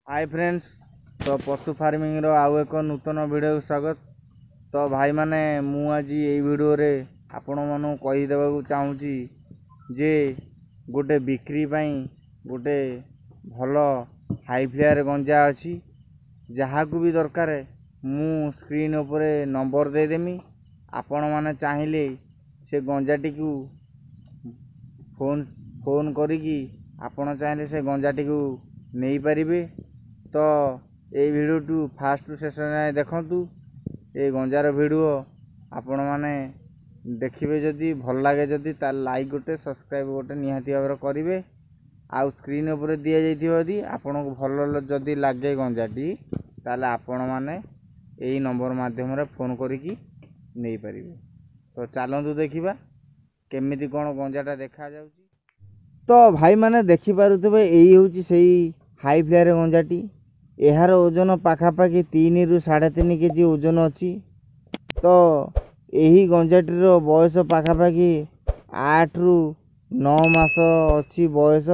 Hi friends. तो पशु farming रो आउ एक नूतन वीडियो को स्वागत। तो भाई माने मु आज ये वीडियो रे आपण मानु कहि देबा चाहूँगी जे गोटे बिक्री पाई गोटे भलो हाई फ्लेयर गंजा अच्छी जहाँ को भी दरकार मु स्क्रीन उपरे नंबर दे देमी। आपण माने चाहिए से गंजाटी को फोन फोन करिकी आपण चाहिए से गंजाटी को नहीं पारिबे। तो ये वीडियो टू फास्ट टू शेष जाए देखंतु। ये गंजार वीडियो आपण माने देखिबे जदि भल लागे जदि तार लाइक गोटे सब्सक्राइब गोटे निहाती भाव करेंगे। आउ स्क्रीन उपर दि जाइथिबो जदि आपण को भल जदि लागे गंजाटी ताले आपण माने यही नंबर माध्यम रे फोन करिकी नहीं पारिबे। तो चलतु देखिबा केमिति कोन गंजाटा देखा जाउची। तो भाई माने देखि पारुथबे एही होची सेही हाई फ्लेयर गंजाटी। यार ओजन पाखापाखि 3 ରୁ 3.5 केजी ओजन अच्छी। तो यही गंजाटीर बयस पाखापाखि 8 ରୁ 9 मास अच्छी बयस।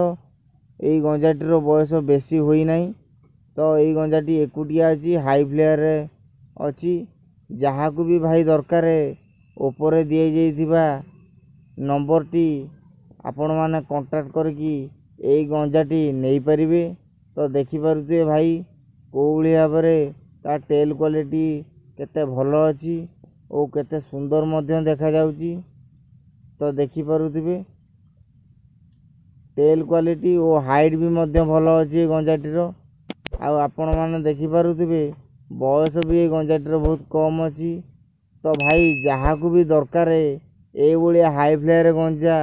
यही गंजाटीर बयस बेसी होई नहीं। तो यही गंजाटी एकुटिया अच्छी हाई फ्लेयर अच्छी। जहाँ को भी भाई दरकार ऊपर दिए जाइथिबा नंबर टी आपण माने कांटेक्ट करके यही गंजाटी नहीं पारिबे। तो देखि पारुथे भाई कोउली भाबरे ता टेल क्वालिटी केते भलो अछि ओ केते सुंदर मध्य देखा जाउची। तो देखि पारुथिबे टेल क्वालिटी ओ हाइट भी मध्य भलो अछि गंजाटीर। आ आपण माने देखि पारुथिबे बयस भी गंजाटीर बहुत कम अछि। तो भाई जहाँ को भी दरकार ए भलिया हाई फ्लेयर गंजा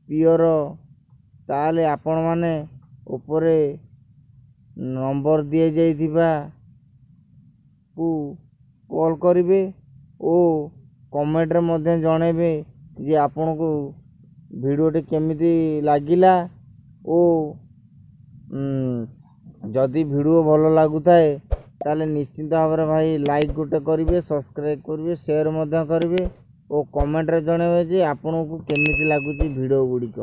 पियर ताले आपण माने ऊपरे नंबर दिए जाइथिबा को कॉल करिवे ओ कमेंट रे मध्य जणेबे जे आपण को वीडियोटे केमिति लागिला। ओ जदि वीडियो भलो लागुताए ताले निश्चिंत भाव भाई लाइक गोटे करिवे सब्सक्राइब करिवे शेयर मध्य करिवे ओ कमेंट रे जणेबे जे आपण को केमिति लागुची वीडियो गुड़िक।